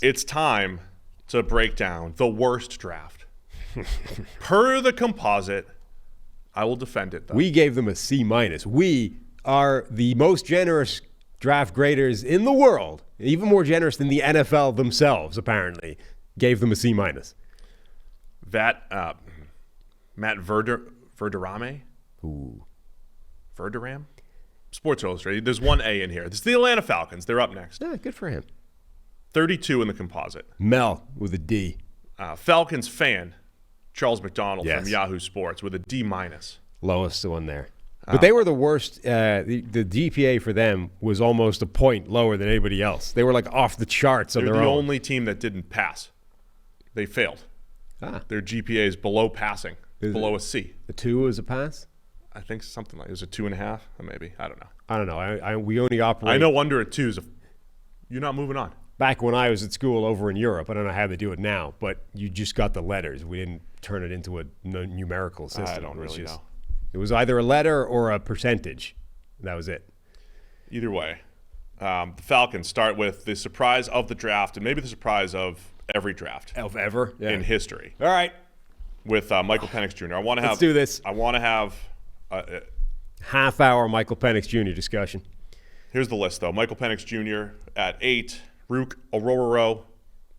It's time to break down the worst draft. Per the composite, I will defend it, though. We gave them a C-. We are the most generous draft graders in the world, even more generous than the NFL themselves, apparently. Gave them a C-. That, Matt Verderame? Ooh. Verderame? Sports Illustrated. There's one A in here. This is the Atlanta Falcons. They're up next. Yeah, good for him. 32 in the composite. Mel with a D. Falcons fan, Charles McDonald Yes. from Yahoo Sports with a D-. Lowest one there. But they were the worst. The GPA for them was almost a point lower than anybody else. They were like off the charts on They're their the own. only team that didn't pass. They failed. Ah. Their GPA is below passing, below a C. The 2 is a pass? I think something like it was a 2.5, maybe. I don't know. I don't know. We only operate. I know under a 2 is you're not moving on. Back when I was at school over in Europe, I don't know how they do it now, but you just got the letters. We didn't turn it into a numerical system. I don't really know. It was either a letter or a percentage. That was it. Either way, the Falcons start with the surprise of the draft and maybe the surprise of every draft Of ever? Yeah. in history All right. with Michael Penix Jr. Let's do this. I want to have Half-hour Michael Penix Jr. discussion. Here's the list, though. Michael Penix Jr. at 8. Rook Orororo,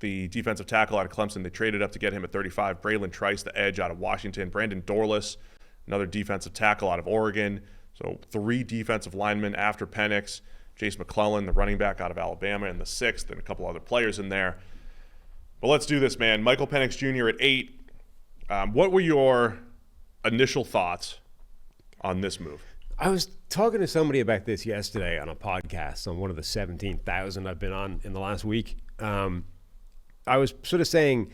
the defensive tackle out of Clemson. They traded up to get him at 35. Braylon Trice, the edge out of Washington. Brandon Dorless, another defensive tackle out of Oregon. So 3 defensive linemen after Penix. Jace McClellan, the running back out of Alabama, in the 6th, and a couple other players in there. But let's do this, man. Michael Penix Jr. at 8. What were your initial thoughts on this move? I was talking to somebody about this yesterday on a podcast on one of the 17,000 I've been on in the last week. I was sort of saying,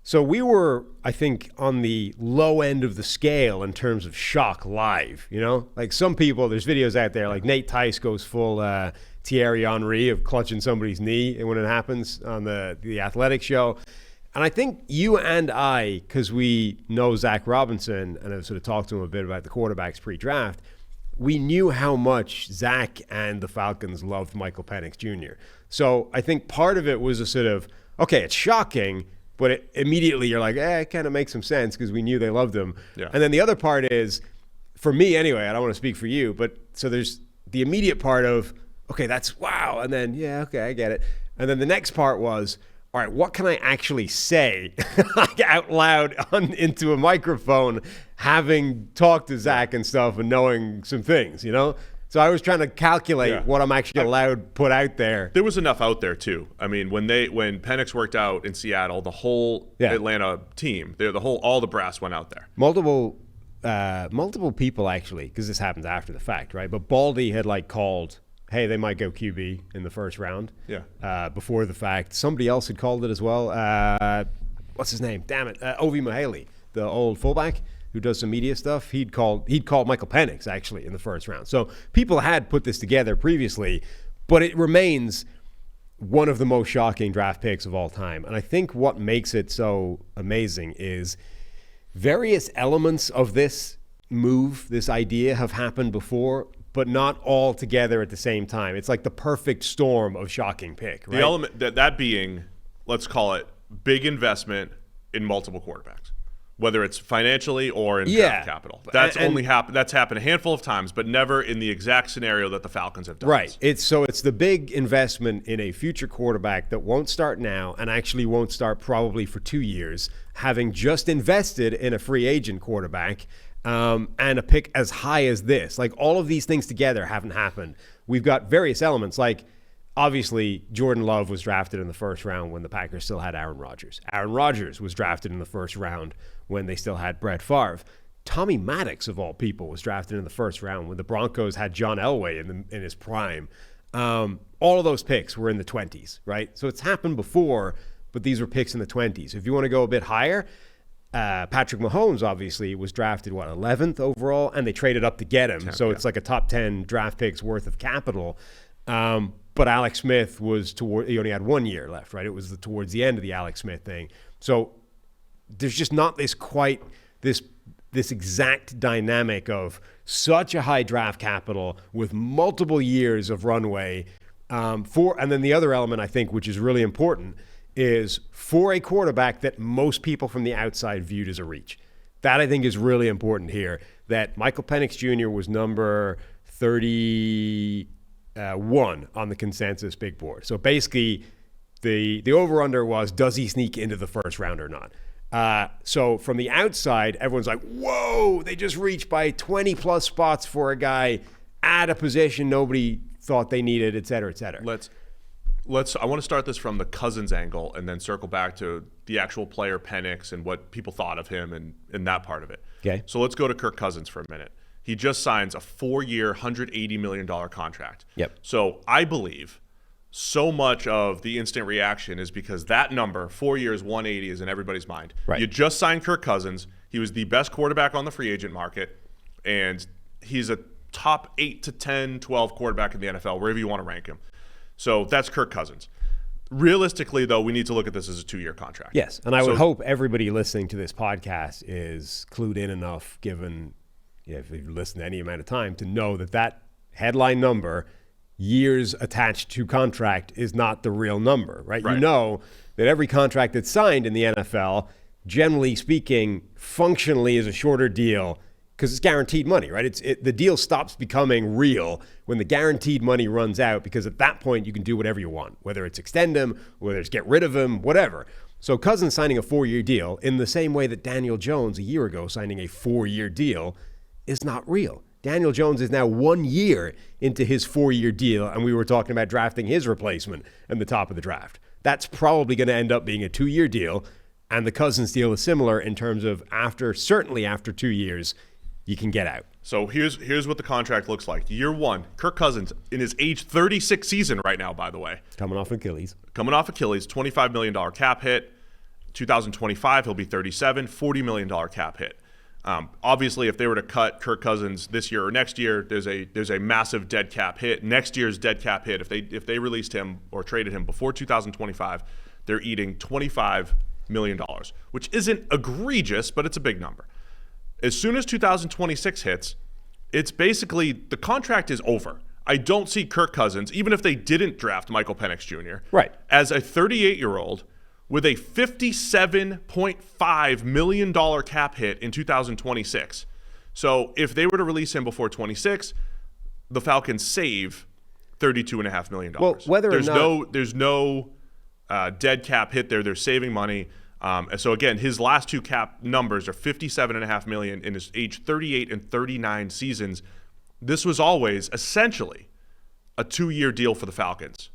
so we were, I think, on the low end of the scale in terms of shock live, you know? Like some people, there's videos out there, like Nate Tice goes full Thierry Henry of clutching somebody's knee when it happens on the Athletic show. And I think you and I, because we know Zach Robinson and I've sort of talked to him a bit about the quarterbacks pre-draft, we knew how much Zach and the Falcons loved Michael Penix Jr. So I think part of it was a sort of, okay, it's shocking, but immediately you're like, it kind of makes some sense because we knew they loved him. Yeah. And then the other part is, for me anyway, I don't want to speak for you, but so there's the immediate part of, okay, that's wow. And then, yeah, okay, I get it. And then the next part was, all right, what can I actually say out loud into a microphone, having talked to Zach and stuff and knowing some things, you know? So I was trying to calculate what I'm actually allowed to put out there. There was enough out there, too. I mean, when Penix worked out in Seattle, the whole Atlanta team, all the brass went out there. Multiple people, actually, because this happens after the fact, right? But Baldy had, called, hey, they might go QB in the first round. Yeah. Before the fact. Somebody else had called it as well. What's his name? Damn it. Ovi Mahaley, the old fullback who does some media stuff. He'd called Michael Penix, actually, in the first round. So people had put this together previously, but it remains one of the most shocking draft picks of all time. And I think what makes it so amazing is various elements of this move, this idea, have happened before, but not all together at the same time. It's like the perfect storm of shocking pick, right? The element that being, let's call it, big investment in multiple quarterbacks, whether it's financially or in draft capital. That's that's happened a handful of times, but never in the exact scenario that the Falcons have done. Right. It's the big investment in a future quarterback that won't start now and actually won't start probably for 2 years, having just invested in a free agent quarterback. And a pick as high as this. Like, all of these things together haven't happened. We've got various elements. Like, obviously, Jordan Love was drafted in the first round when the Packers still had Aaron Rodgers. Aaron Rodgers was drafted in the first round when they still had Brett Favre. Tommy Maddox, of all people, was drafted in the first round when the Broncos had John Elway in his prime. All of those picks were in the 20s, right? So it's happened before, but these were picks in the 20s. If you want to go a bit higher, Patrick Mahomes obviously was drafted 11th overall, and they traded up to get him. So it's like a top 10 draft picks worth of capital. But Alex Smith he only had 1 year left, right? It was towards the end of the Alex Smith thing. So there's just not this exact dynamic of such a high draft capital with multiple years of runway. And then the other element, I think, which is really important, is for a quarterback that most people from the outside viewed as a reach. That, I think, is really important here, that Michael Penix Jr. was number 31 on the consensus big board. So basically, the over-under was, does he sneak into the first round or not? So from the outside, everyone's like, whoa, they just reached by 20-plus spots for a guy at a position nobody thought they needed, et cetera, et cetera. I want to start this from the Cousins angle and then circle back to the actual player Penix and what people thought of him and that part of it. Okay. So let's go to Kirk Cousins for a minute. He just signs a 4-year, $180 million contract. Yep. So I believe so much of the instant reaction is because that number, 4 years, 180, is in everybody's mind. Right. You just signed Kirk Cousins. He was the best quarterback on the free agent market, and he's a top 8 to 10, 12 quarterback in the NFL, wherever you want to rank him. So that's Kirk Cousins. Realistically, though, we need to look at this as a 2-year contract. Yes, and I would hope everybody listening to this podcast is clued in enough, given if you've listened to any amount of time, to know that headline number, years attached to contract, is not the real number, right? You know that every contract that's signed in the NFL, generally speaking, functionally is a shorter deal because it's guaranteed money, right? The deal stops becoming real when the guaranteed money runs out, because at that point you can do whatever you want, whether it's extend him, whether it's get rid of him, whatever. So Cousins signing a 4-year deal in the same way that Daniel Jones a year ago signing a 4-year deal is not real. Daniel Jones is now 1 year into his 4-year deal, and we were talking about drafting his replacement in the top of the draft. That's probably going to end up being a 2-year deal, and the Cousins deal is similar in terms of certainly after 2 years, you can get out. So here's what the contract looks like. Year 1, Kirk Cousins in his age 36 season right now, by the way. Coming off Achilles, $25 million cap hit. 2025, he'll be 37, $40 million cap hit. Obviously, if they were to cut Kirk Cousins this year or next year, there's a massive dead cap hit. Next year's dead cap hit, if they released him or traded him before 2025, they're eating $25 million, which isn't egregious, but it's a big number. As soon as 2026 hits, it's basically the contract is over. I don't see Kirk Cousins, even if they didn't draft Michael Penix Jr., right, as a 38-year-old with a $57.5 million cap hit in 2026. So if they were to release him before 26, the Falcons save $32.5 million. Well, There's no dead cap hit there. They're saving money. So again, his last 2 cap numbers are $57.5 million in his age 38 and 39 seasons. This was always essentially a 2-year deal for the Falcons.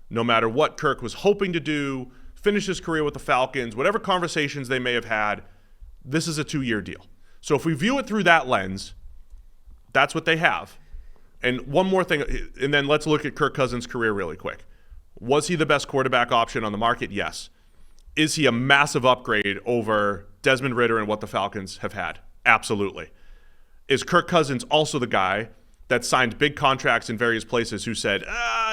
No matter what Kirk was hoping to do, finish his career with the Falcons, whatever conversations they may have had, this is a 2-year deal. So if we view it through that lens, that's what they have. And one more thing, and then let's look at Kirk Cousins' career really quick. Was he the best quarterback option on the market? Yes. Is he a massive upgrade over Desmond Ridder and what the Falcons have had? Absolutely. Is Kirk Cousins also the guy that signed big contracts in various places who said,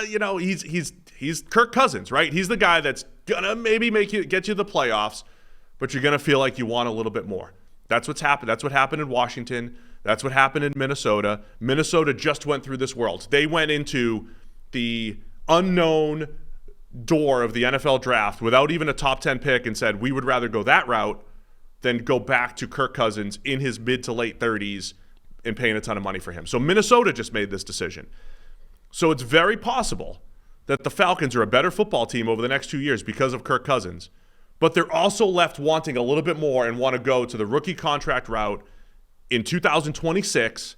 he's Kirk Cousins, right? He's the guy that's gonna maybe get you the playoffs, but you're gonna feel like you want a little bit more. That's what's happened. That's what happened in Washington. That's what happened in Minnesota. Minnesota just went through this world. They went into the unknown door of the NFL draft without even a top 10 pick and said, we would rather go that route than go back to Kirk Cousins in his mid to late 30s and paying a ton of money for him. So Minnesota just made this decision. So it's very possible that the Falcons are a better football team over the next 2 years because of Kirk Cousins, but they're also left wanting a little bit more and want to go to the rookie contract route in 2026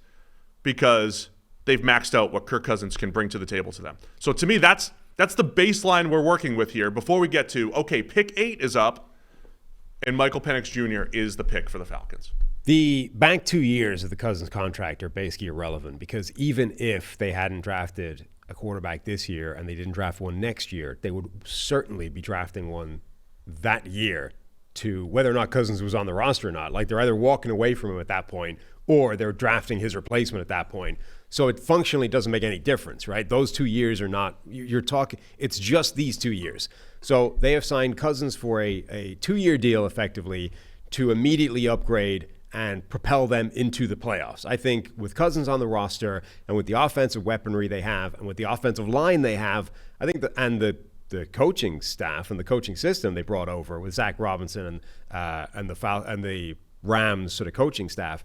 because they've maxed out what Kirk Cousins can bring to the table to them. So to me, that's the baseline we're working with here before we get to, okay, pick 8 is up, and Michael Penix Jr. is the pick for the Falcons. The back 2 years of the Cousins contract are basically irrelevant because even if they hadn't drafted a quarterback this year and they didn't draft one next year, they would certainly be drafting one that year to whether or not Cousins was on the roster or not. Like they're either walking away from him at that point or they're drafting his replacement at that point. So it functionally doesn't make any difference, right? Those 2 years are not, you're talking, it's just these 2 years. So they have signed Cousins for a 2-year deal effectively to immediately upgrade and propel them into the playoffs. I think with Cousins on the roster and with the offensive weaponry they have and with the offensive line they have, I think and the the coaching staff and the coaching system they brought over with Zach Robinson and the Rams sort of coaching staff,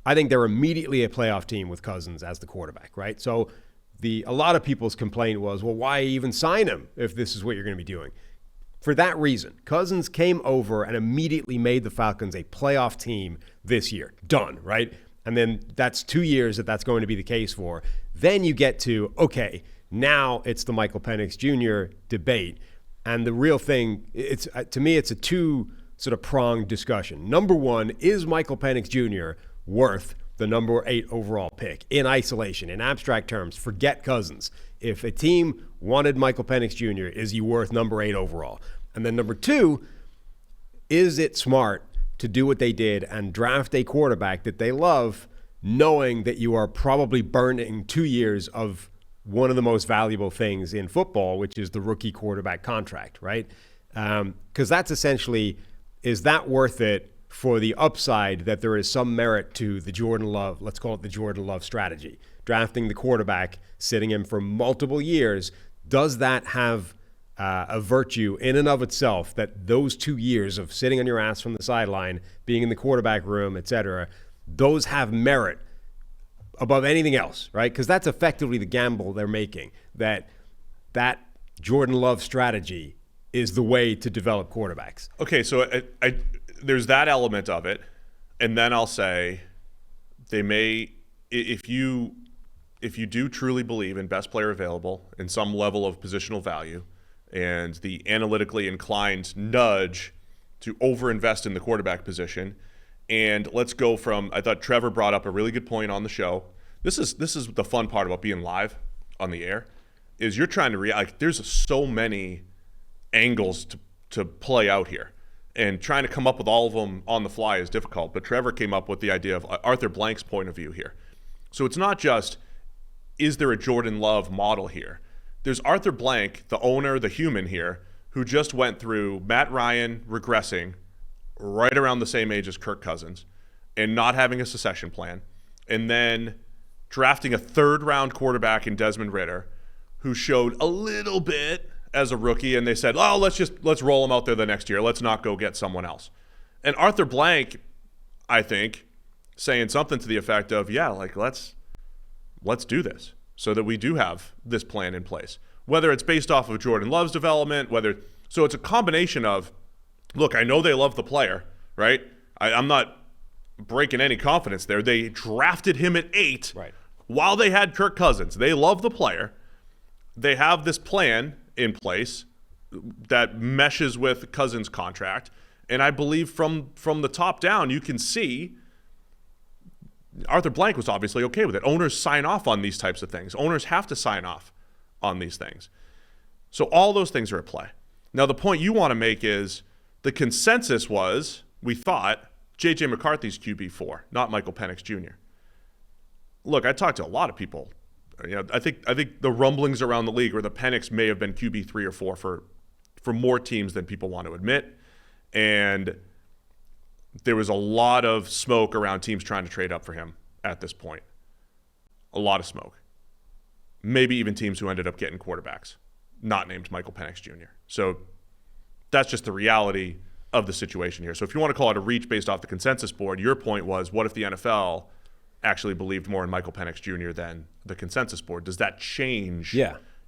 I think they're immediately a playoff team with Cousins as the quarterback, right? So a lot of people's complaint was, well, why even sign him if this is what you're going to be doing? For that reason, Cousins came over and immediately made the Falcons a playoff team this year. Done, right? And then that's 2 years that's going to be the case for. Then you get to, okay, now it's the Michael Penix Jr. debate. And the real thing, to me, it's a two sort of pronged discussion. Number one, is Michael Penix Jr. worth the number 8 overall pick in isolation, in abstract terms? Forget Cousins. If a team wanted Michael Penix Jr., is he worth number 8 overall? And then number two, is it smart to do what they did and draft a quarterback that they love, knowing that you are probably burning 2 years of one of the most valuable things in football, which is the rookie quarterback contract, right? Because that's essentially, is that worth it for the upside that there is some merit to the Jordan Love, let's call it the Jordan Love strategy, drafting the quarterback, sitting him for multiple years? Does that have a virtue in and of itself, that those 2 years of sitting on your ass from the sideline, being in the quarterback room, et cetera, those have merit above anything else, right? Because that's effectively the gamble they're making, that Jordan Love strategy is the way to develop quarterbacks. Okay, so there's that element of it, and then I'll say they may, if you do truly believe in best player available in some level of positional value and the analytically inclined nudge to overinvest in the quarterback position, and let's go from, I thought Trevor brought up a really good point on the show. This is the fun part about being live on the air, is you're trying to react. There's so many angles to play out here. And trying to come up with all of them on the fly is difficult. But Trevor came up with the idea of Arthur Blank's point of view here. So it's not just, is there a Jordan Love model here? There's Arthur Blank, the owner, the human here, who just went through Matt Ryan regressing right around the same age as Kirk Cousins and not having a succession plan, and then drafting a third-round quarterback in Desmond Ridder, who showed a little bit as a rookie, and they said, oh, let's roll him out there the next year. Let's not go get someone else. And Arthur Blank, I think, saying something to the effect of, yeah, like let's do this so that we do have this plan in place. Whether it's based off of Jordan Love's development, so it's a combination of, look, I know they love the player, right? I'm not breaking any confidence there. They drafted him at 8 right, while they had Kirk Cousins. They love the player. They have this plan in place that meshes with Cousins' contract. And I believe from the top down, you can see Arthur Blank was obviously okay with it. Owners sign off on these types of things. Owners have to sign off on these things. So all those things are at play. Now, the point you want to make is the consensus was, we thought, J.J. McCarthy's QB4, not Michael Penix Jr. Look, I talked to a lot of people. I think the rumblings around the league were the Penix may have been QB3 or 4 for more teams than people want to admit. And there was a lot of smoke around teams trying to trade up for him at this point. A lot of smoke. Maybe even teams who ended up getting quarterbacks, not named Michael Penix Jr. So that's just the reality of the situation here. So if you want to call it a reach based off the consensus board, your point was, what if the NFL actually believed more in Michael Penix Jr. than the consensus board? Does that change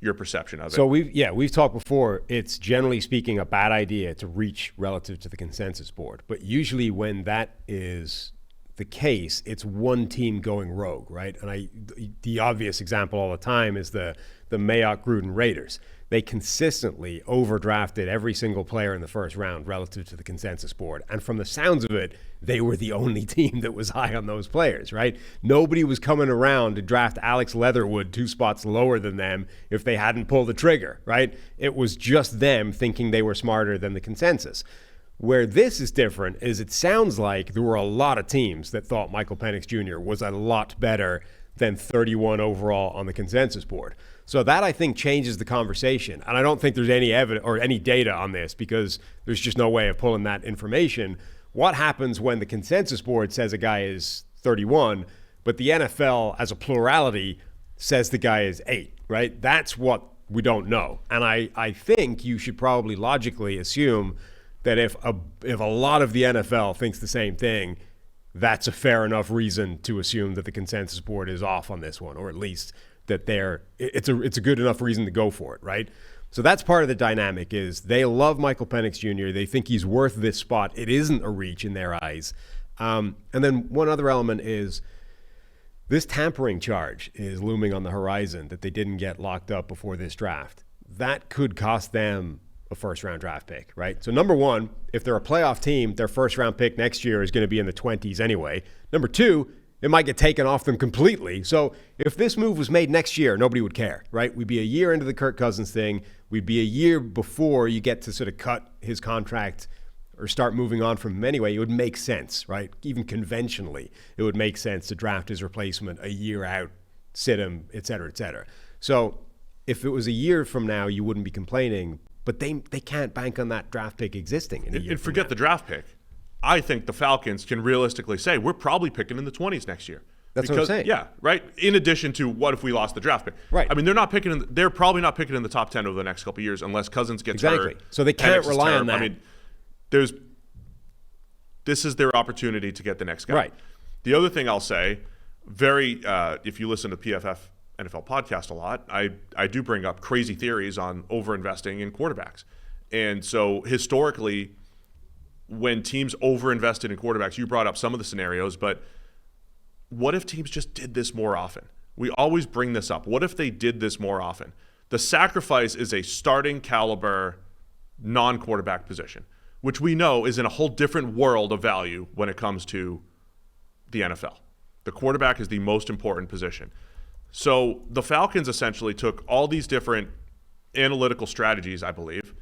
your perception of it? So we've talked before, it's generally speaking a bad idea to reach relative to the consensus board. But usually when that is the case, it's one team going rogue, right? And the obvious example all the time is the Mayock Gruden Raiders. They consistently overdrafted every single player in the first round relative to the consensus board. And from the sounds of it, they were the only team that was high on those players, right? Nobody was coming around to draft Alex Leatherwood 2 spots lower than them if they hadn't pulled the trigger, right? It was just them thinking they were smarter than the consensus. Where this is different is it sounds like there were a lot of teams that thought Michael Penix Jr. was a lot better than 31 overall on the consensus board. So that, I think, changes the conversation. And I don't think there's any evidence or any data on this because there's just no way of pulling that information. What happens when the consensus board says a guy is 31, but the NFL as a plurality says the guy is 8, right? That's what we don't know. And I think you should probably logically assume that if a lot of the NFL thinks the same thing, that's a fair enough reason to assume that the consensus board is off on this one, or at least that it's a good enough reason to go for it, right? So that's part of the dynamic is they love Michael Penix Jr. They think he's worth this spot. It isn't a reach in their eyes. And then one other element is this tampering charge is looming on the horizon that they didn't get locked up before this draft. That could cost them a first-round draft pick, right? So number one, if they're a playoff team, their first-round pick next year is going to be in the 20s anyway. Number two, it might get taken off them completely. So if this move was made next year, nobody would care, right? We'd be a year into the Kirk Cousins thing. We'd be a year before you get to sort of cut his contract or start moving on from him anyway. It would make sense, right? Even conventionally, it would make sense to draft his replacement a year out, sit him, et cetera, et cetera. So if it was a year from now, you wouldn't be complaining, but they can't bank on that draft pick existing in a year. And forget the draft pick. I think the Falcons can realistically say we're probably picking in the 20s next year. That's what I'm saying. Yeah, right. In addition to what if we lost the draft pick? Right. I mean, they're probably not picking in the top 10 over the next couple of years unless Cousins gets exactly. hurt. So they can't Penix rely on that. I mean, this is their opportunity to get the next guy. Right. The other thing I'll say, if you listen to PFF NFL podcast a lot, I do bring up crazy theories on overinvesting in quarterbacks. And so historically, when teams overinvested in quarterbacks, you brought up some of the scenarios, but what if teams just did this more often? We always bring this up. What if they did this more often? The sacrifice is a starting caliber non-quarterback position, which we know is in a whole different world of value when it comes to the NFL. The quarterback is the most important position. So the Falcons essentially took all these different analytical strategies, I believe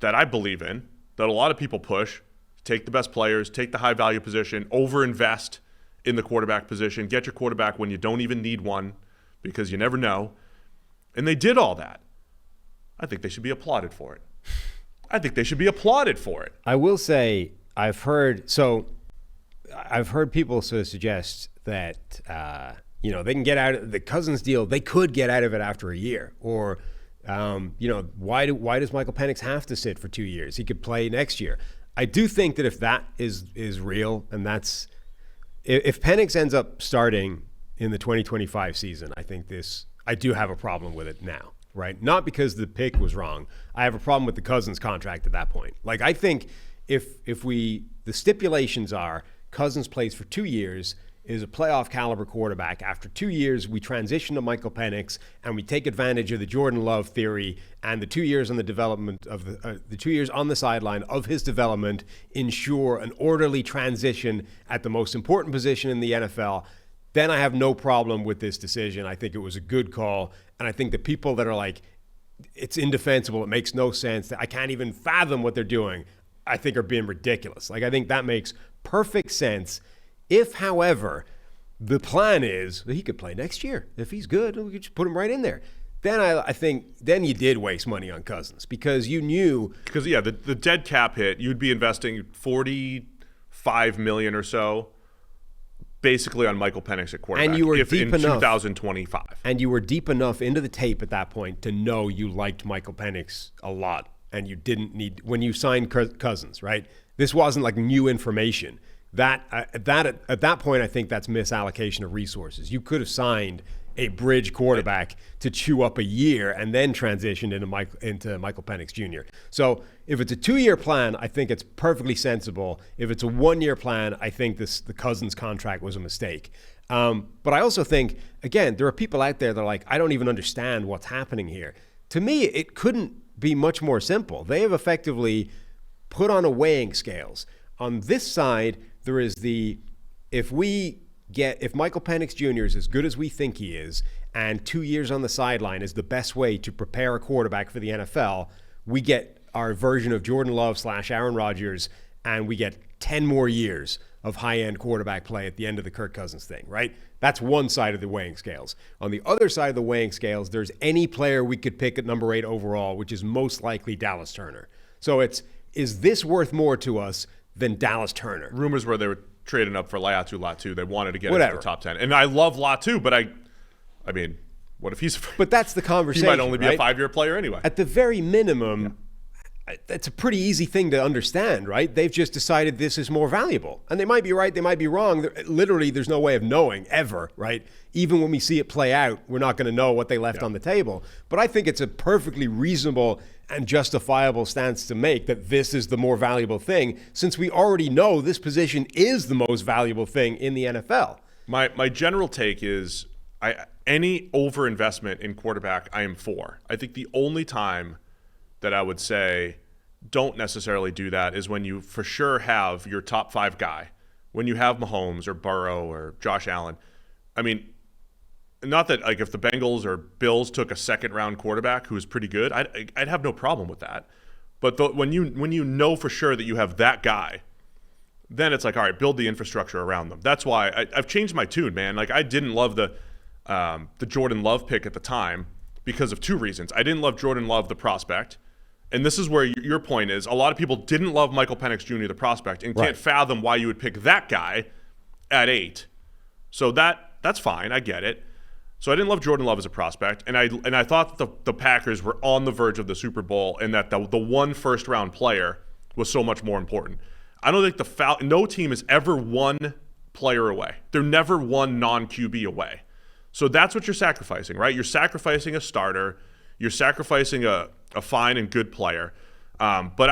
in, that a lot of people push, take the best players, take the high value position, overinvest in the quarterback position, get your quarterback when you don't even need one because you never know. And they did all that. I think they should be applauded for it. I will say I've heard people sort of suggest that they can get out of the Cousins deal. They could get out of it after a year, or why does Michael Penix have to sit for 2 years? He could play next year. I do think that if that is real, and if Penix ends up starting in the 2025 season, I do have a problem with it now. Right? Not because the pick was wrong. I have a problem with the Cousins contract at that point. Like, I think if the stipulations are Cousins plays for 2 years, is a playoff caliber quarterback. After 2 years, we transition to Michael Penix and we take advantage of the Jordan Love theory and the 2 years on the development of the 2 years on the sideline of his development ensure an orderly transition at the most important position in the NFL. Then I have no problem with this decision. I think it was a good call. And I think the people that are like, it's indefensible, it makes no sense, I can't even fathom what they're doing, I think are being ridiculous. Like, I think that makes perfect sense. If, however, the plan is that he could play next year. If he's good, we could just put him right in there. Then I think then you did waste money on Cousins because you knew. Because, yeah, the dead cap hit, you'd be investing $45 million or so basically on Michael Penix at quarterback, and you were deep in enough, 2025. And you were deep enough into the tape at that point to know you liked Michael Penix a lot, and you didn't need when you signed Cousins, right? This wasn't like new information. At that point, I think that's misallocation of resources. You could have signed a bridge quarterback to chew up a year and then transitioned into Michael Penix Jr. So if it's a 2-year plan, I think it's perfectly sensible. If it's a 1-year plan, I think the Cousins contract was a mistake. But I also think, again, there are people out there that are like, I don't even understand what's happening here. To me, it couldn't be much more simple. They have effectively put on a weighing scales. On this side, there is if Michael Penix Jr. is as good as we think he is, and 2 years on the sideline is the best way to prepare a quarterback for the NFL, we get our version of Jordan Love / Aaron Rodgers, and we get 10 more years of high-end quarterback play at the end of the Kirk Cousins thing, right? That's one side of the weighing scales. On the other side of the weighing scales, there's any player we could pick at number 8 overall, which is most likely Dallas Turner. So is this worth more to us than Dallas Turner? Rumors were they were trading up for Latu. They wanted to get into the top 10. And I love Latu, but I mean, What if he's? But that's the He conversation. might only be right? a 5-year player anyway. At the very minimum, that's a pretty easy thing to understand, right? They've just decided this is more valuable. And they might be right, they might be wrong. Literally, there's no way of knowing ever, right? Even when we see it play out, we're not going to know what they left on the table. But I think it's a perfectly reasonable and justifiable stance to make that this is the more valuable thing, since we already know this position is the most valuable thing in the NFL. My general take is any overinvestment in quarterback I am for. I think the only time that I would say don't necessarily do that is when you for sure have your top 5 guy. When you have Mahomes or Burrow or Josh Allen. I mean, not that like if the Bengals or Bills took a second-round quarterback who was pretty good, I'd have no problem with that. But when you know for sure that you have that guy, then it's like, all right, build the infrastructure around them. That's why I've changed my tune, man. Like I didn't love the Jordan Love pick at the time because of 2 reasons. I didn't love Jordan Love, the prospect. And this is where your point is. A lot of people didn't love Michael Penix Jr., the prospect, and can't fathom why you would pick that guy at 8. So that's fine. I get it. So I didn't love Jordan Love as a prospect, and I thought that the Packers were on the verge of the Super Bowl, and that the one first-round player was so much more important. I don't think no team is ever one player away. They're never one non-QB away. So that's what you're sacrificing, right? You're sacrificing a starter. You're sacrificing a fine and good player. But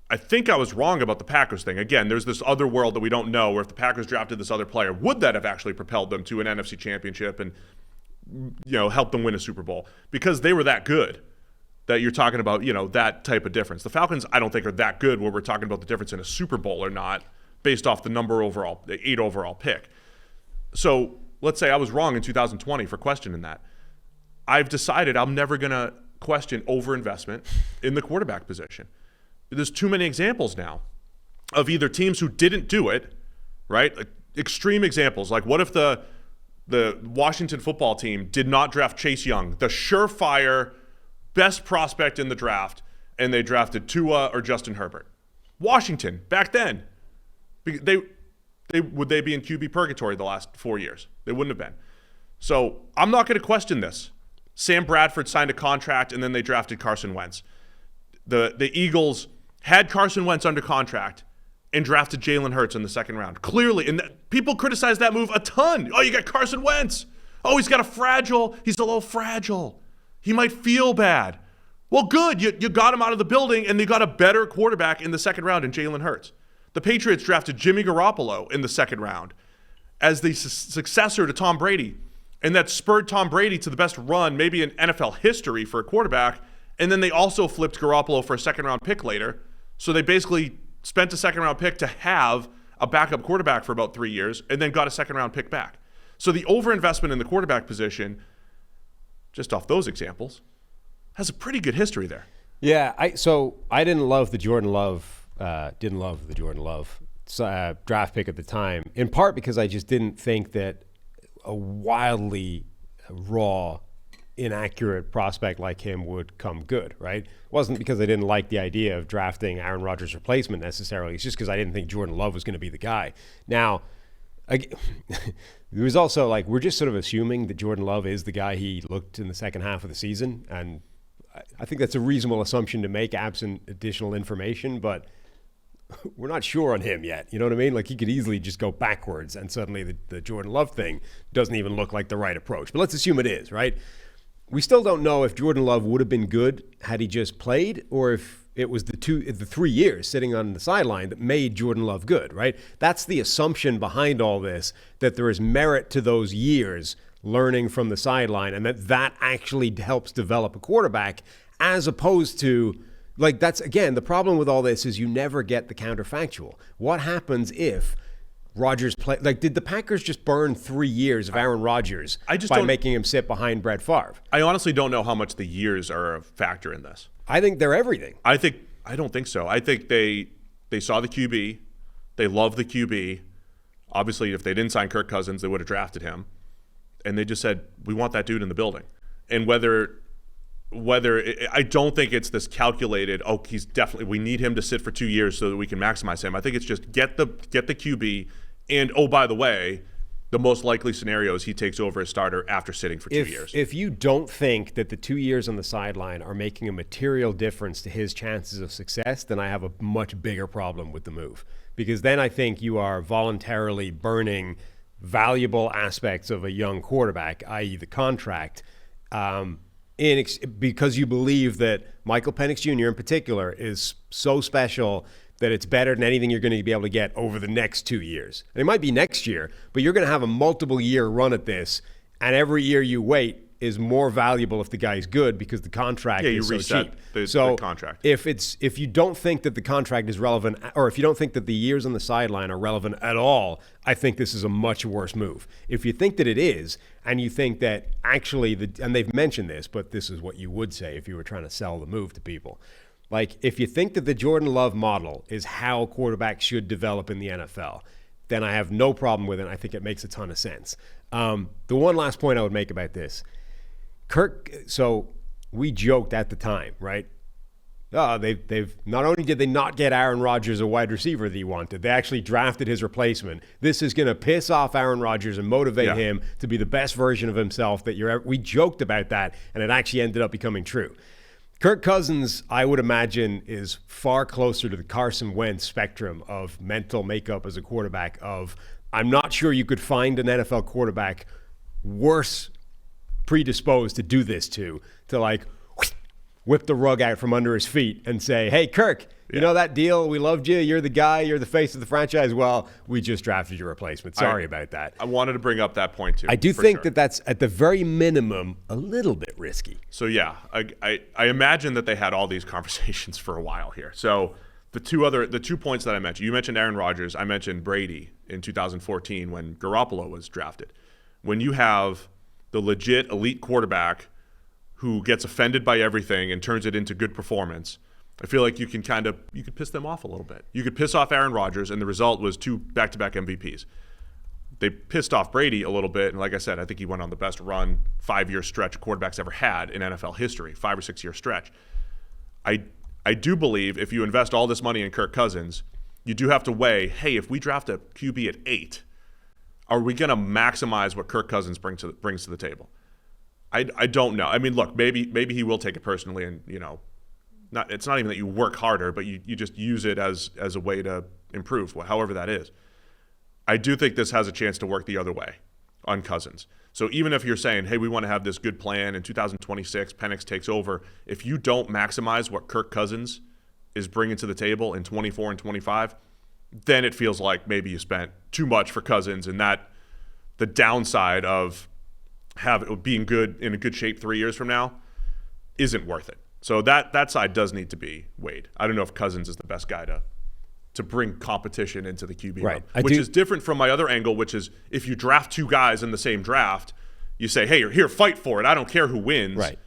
I think I was wrong about the Packers thing. Again, there's this other world that we don't know where if the Packers drafted this other player, would that have actually propelled them to an NFC championship and helped them win a Super Bowl? Because they were that good that you're talking about, that type of difference. The Falcons, I don't think, are that good where we're talking about the difference in a Super Bowl or not based off the 8 overall pick. So let's say I was wrong in 2020 for questioning that. I've decided I'm never going to question overinvestment in the quarterback position. There's too many examples now of either teams who didn't do it, right? Like extreme examples. Like what if the Washington football team did not draft Chase Young, the surefire best prospect in the draft, and they drafted Tua or Justin Herbert? Washington, back then, would they be in QB purgatory the last 4 years? They wouldn't have been. So I'm not going to question this. Sam Bradford signed a contract, and then they drafted Carson Wentz. The Eagles had Carson Wentz under contract and drafted Jalen Hurts in the second round. Clearly, and people criticize that move a ton. Oh, you got Carson Wentz. Oh, he's a little fragile. He might feel bad. Well, good. You got him out of the building, and they got a better quarterback in the second round in Jalen Hurts. The Patriots drafted Jimmy Garoppolo in the second round as the successor to Tom Brady. And that spurred Tom Brady to the best run maybe in NFL history for a quarterback. And then they also flipped Garoppolo for a second-round pick later. So they basically spent a second-round pick to have a backup quarterback for about 3 years and then got a second-round pick back. So the overinvestment in the quarterback position, just off those examples, has a pretty good history there. Yeah, I didn't love the Jordan Love draft pick at the time, in part because I just didn't think that a wildly raw, inaccurate prospect like him would come good, right? It wasn't because I didn't like the idea of drafting Aaron Rodgers' replacement necessarily. It's just because I didn't think Jordan Love was going to be the guy. Now, it was also like we're just sort of assuming that Jordan Love is the guy he looked in the second half of the season, and I think that's a reasonable assumption to make absent additional information, but we're not sure on him yet. You know what I mean? Like he could easily just go backwards and suddenly the Jordan Love thing doesn't even look like the right approach. But let's assume it is, right? We still don't know if Jordan Love would have been good had he just played or if it was the 3 years sitting on the sideline that made Jordan Love good, right? That's the assumption behind all this, that there is merit to those years learning from the sideline and that actually helps develop a quarterback as opposed to like that's, again, the problem with all this is you never get the counterfactual. What happens if Rodgers play? Like, did the Packers just burn 3 years of Aaron Rodgers by making him sit behind Brett Favre? I honestly don't know how much the years are a factor in this. I think they're everything. I don't think so. I think they saw the QB. They love the QB. Obviously, if they didn't sign Kirk Cousins, they would have drafted him. And they just said, we want that dude in the building. And whether I don't think it's this calculated, he's definitely, we need him to sit for 2 years so that we can maximize him. I think it's just get the QB, and by the way, the most likely scenario is he takes over as starter after sitting for 2 years. If you don't think that the 2 years on the sideline are making a material difference to his chances of success, then I have a much bigger problem with the move. Because then I think you are voluntarily burning valuable aspects of a young quarterback, i.e. the contract, because you believe that Michael Penix Jr. in particular is so special that it's better than anything you're going to be able to get over the next 2 years. And it might be next year, but you're going to have a multiple year run at this, and every year you wait is more valuable if the guy's good because the contract is so cheap. The contract. If you don't think that the contract is relevant, or if you don't think that the years on the sideline are relevant at all, I think this is a much worse move. If you think that it is, and you think that actually, and they've mentioned this, but this is what you would say if you were trying to sell the move to people. Like, if you think that the Jordan Love model is how quarterbacks should develop in the NFL, then I have no problem with it. I think it makes a ton of sense. The one last point I would make about this, so we joked at the time, right? They've not only did they not get Aaron Rodgers a wide receiver that he wanted, they actually drafted his replacement. This is going to piss off Aaron Rodgers and motivate him to be the best version of himself that we joked about that, and it actually ended up becoming true. Kirk Cousins, I would imagine, is far closer to the Carson Wentz spectrum of mental makeup as a quarterback of, I'm not sure you could find an NFL quarterback worse predisposed to do this to like whip the rug out from under his feet and say, hey, Kirk, you know that deal? We loved you. You're the guy. You're the face of the franchise. Well, we just drafted your replacement. Sorry about that. I wanted to bring up that point, too. I do think that that's, at the very minimum, a little bit risky. So, yeah, I imagine that they had all these conversations for a while here. So the 2 points that I mentioned, you mentioned Aaron Rodgers. I mentioned Brady in 2014 when Garoppolo was drafted. When you have the legit elite quarterback who gets offended by everything and turns it into good performance, I feel like you could piss them off a little bit. You could piss off Aaron Rodgers, and the result was 2 back-to-back MVPs. They pissed off Brady a little bit, and like I said, I think he went on the best run 5-year stretch quarterbacks ever had in NFL history, 5 or 6 year stretch. I do believe if you invest all this money in Kirk Cousins, you do have to weigh, hey, if we draft a QB at 8, are we going to maximize what Kirk Cousins brings to the table? I don't know. I mean, look, maybe he will take it personally, and it's not even that you work harder, but you just use it as a way to improve, however that is. I do think this has a chance to work the other way on Cousins. So even if you're saying, hey, we want to have this good plan in 2026, Penix takes over, if you don't maximize what Kirk Cousins is bringing to the table in 24 and 25, then it feels like maybe you spent too much for Cousins, and that the downside of being good in a good shape 3 years from now isn't worth it. So that side does need to be weighed. I don't know if Cousins is the best guy to bring competition into the QB room, which is different from my other angle, which is if you draft 2 guys in the same draft, you say, hey, here, fight for it. I don't care who wins. Right.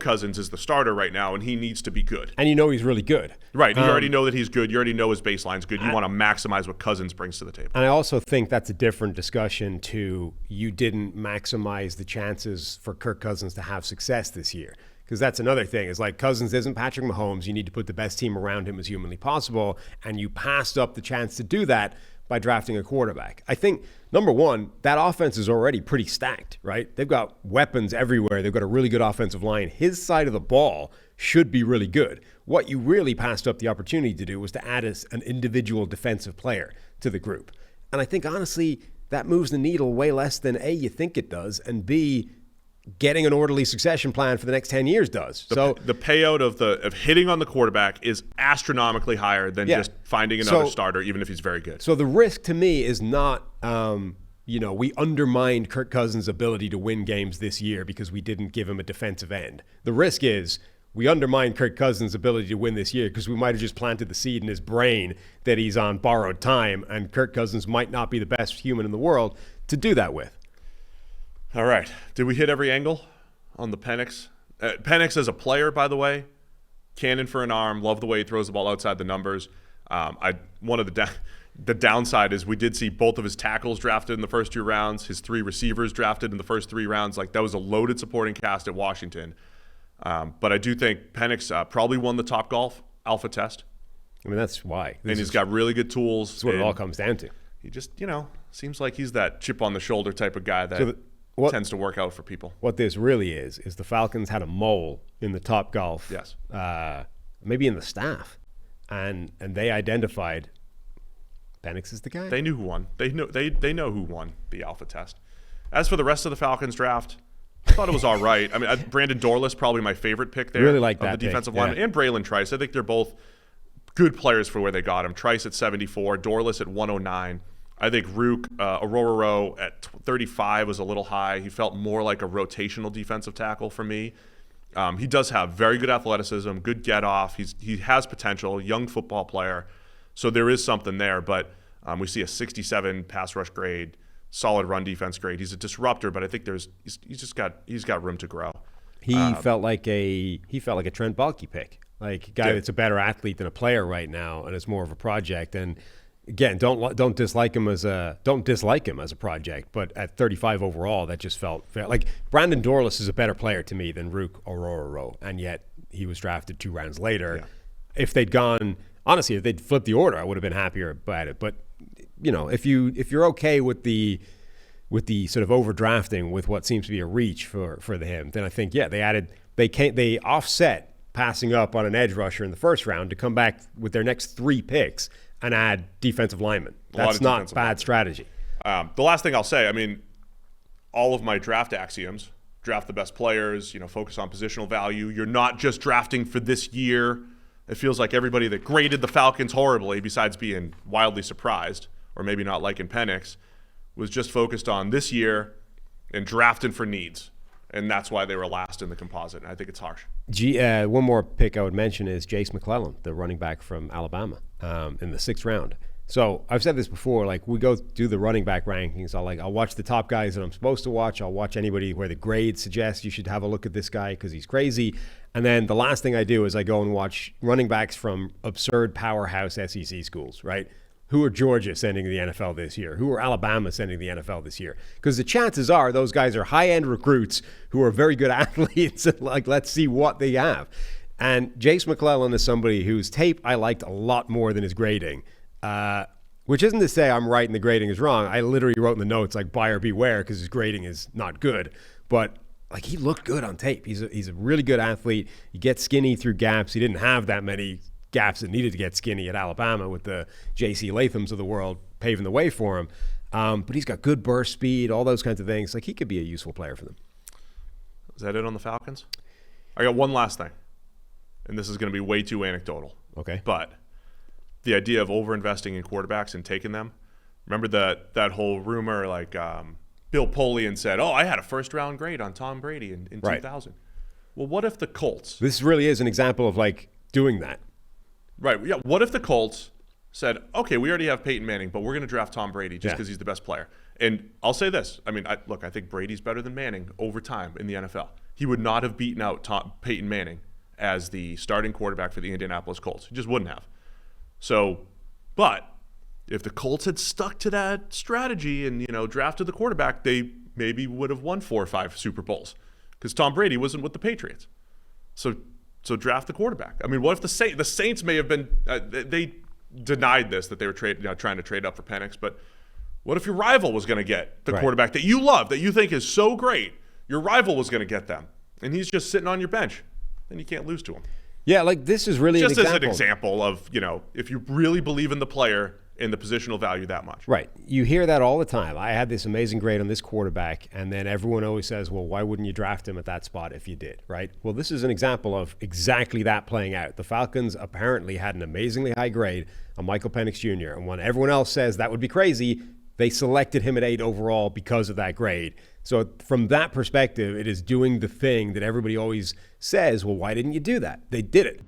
Cousins is the starter right now, and he needs to be good. And he's really good. Right. You already know that he's good. You already know his baseline's good. You want to maximize what Cousins brings to the table. And I also think that's a different discussion to you didn't maximize the chances for Kirk Cousins to have success this year. Because that's another thing. It's like Cousins isn't Patrick Mahomes. You need to put the best team around him as humanly possible. And you passed up the chance to do that by drafting a quarterback. I think, number one, that offense is already pretty stacked, right? They've got weapons everywhere. They've got a really good offensive line. His side of the ball should be really good. What you really passed up the opportunity to do was to add an individual defensive player to the group. And I think, honestly, that moves the needle way less than A, you think it does, and B, getting an orderly succession plan for the next 10 years does. So the payout of hitting on the quarterback is astronomically higher than just finding another starter, even if he's very good. So the risk to me is not, we undermined Kirk Cousins' ability to win games this year because we didn't give him a defensive end. The risk is we undermined Kirk Cousins' ability to win this year because we might have just planted the seed in his brain that he's on borrowed time, and Kirk Cousins might not be the best human in the world to do that with. All right. Did we hit every angle on the Penix? Penix as a player, by the way, cannon for an arm. Love the way he throws the ball outside the numbers. One of the downside is we did see both of his tackles drafted in the first 2 rounds, his 3 receivers drafted in the first 3 rounds. Like, that was a loaded supporting cast at Washington. But I do think Penix probably won the Top Golf alpha test. I mean, that's why. And he's got really good tools. That's what it all comes down to. He just, Seems like he's that chip on the shoulder type of guy that tends to work out for people. What this really is the Falcons had a mole in the Top Golf. Yes. Maybe in the staff. And they identified Penix is the guy. They knew who won. They know who won the alpha test. As for the rest of the Falcons draft, I thought it was all right. I mean, Brandon Dorless, probably my favorite pick there. Really like that of the defensive pick. lineman, and Braylon Trice. I think they're both good players for where they got him. Trice at 74, Dorless at 109. I think Rook, Aurora at 35 was a little high. He felt more like a rotational defensive tackle for me. He does have very good athleticism, good get off. He has potential, young football player. So there is something there, but we see a 67 pass rush grade, solid run defense grade. He's a disruptor, but I think he's got room to grow. He felt like a Trent Baalke pick, like a guy that's a better athlete than a player right now, and it's more of a project. And again, don't dislike him as a project, but at 35 overall, that just felt fair. Like Brandon Dorless is a better player to me than Rook Aurora, and yet he was drafted 2 rounds later. Yeah. If they'd flipped the order, I would have been happier about it. But if you're okay with the sort of overdrafting with what seems to be a reach for him, then I think they offset passing up on an edge rusher in the first round to come back with their next 3 picks and add defensive linemen. That's not a bad strategy. The last thing I'll say, I mean, all of my draft axioms, draft the best players, focus on positional value. You're not just drafting for this year. It feels like everybody that graded the Falcons horribly, besides being wildly surprised or maybe not liking Penix, was just focused on this year and drafting for needs. And that's why they were last in the composite. And I think it's harsh. One more pick I would mention is Jace McClellan, the running back from Alabama, in the 6th round. So I've said this before, like we go do the running back rankings. I'll watch the top guys that I'm supposed to watch. I'll watch anybody where the grade suggests you should have a look at this guy because he's crazy. And then the last thing I do is I go and watch running backs from absurd powerhouse SEC schools, right? Who are Georgia sending to the NFL this year? Who are Alabama sending to the NFL this year? Because the chances are those guys are high-end recruits who are very good athletes. And let's see what they have. And Jace McClellan is somebody whose tape I liked a lot more than his grading, which isn't to say I'm right and the grading is wrong. I literally wrote in the notes like buyer beware because his grading is not good. But like he looked good on tape. He's a really good athlete. He gets skinny through gaps. He didn't have that many gaps that needed to get skinny at Alabama with the J.C. Lathams of the world paving the way for him. But he's got good burst speed, all those kinds of things. Like he could be a useful player for them. Is that it on the Falcons? I got one last thing, and this is going to be way too anecdotal. Okay. But the idea of overinvesting in quarterbacks and taking them. Remember that whole rumor, like Bill Polian said, I had a first-round grade on Tom Brady in right. 2000. Well, what if the Colts? This really is an example of like doing that. Right. Yeah. What if the Colts said, okay, we already have Peyton Manning, but we're going to draft Tom Brady just because he's the best player. And I'll say this. I mean, I think Brady's better than Manning over time in the NFL. He would not have beaten out Peyton Manning as the starting quarterback for the Indianapolis Colts. He just wouldn't have. So, but if the Colts had stuck to that strategy and, drafted the quarterback, they maybe would have won 4 or 5 Super Bowls because Tom Brady wasn't with the Patriots. So draft the quarterback. I mean, what if the Saints may have been they denied this, that they were trying to trade up for Penix, but what if your rival was going to get the quarterback that you love, that you think is so great, your rival was going to get them, and he's just sitting on your bench, then you can't lose to him. Yeah, like this is really just as an example of, if you really believe in the player and the positional value that much. Right. You hear that all the time. I had this amazing grade on this quarterback, and then everyone always says, well, why wouldn't you draft him at that spot if you did, right? Well, this is an example of exactly that playing out. The Falcons apparently had an amazingly high grade on Michael Penix Jr., and when everyone else says that would be crazy, they selected him at 8 overall because of that grade. So from that perspective, it is doing the thing that everybody always says, well, why didn't you do that? They did it.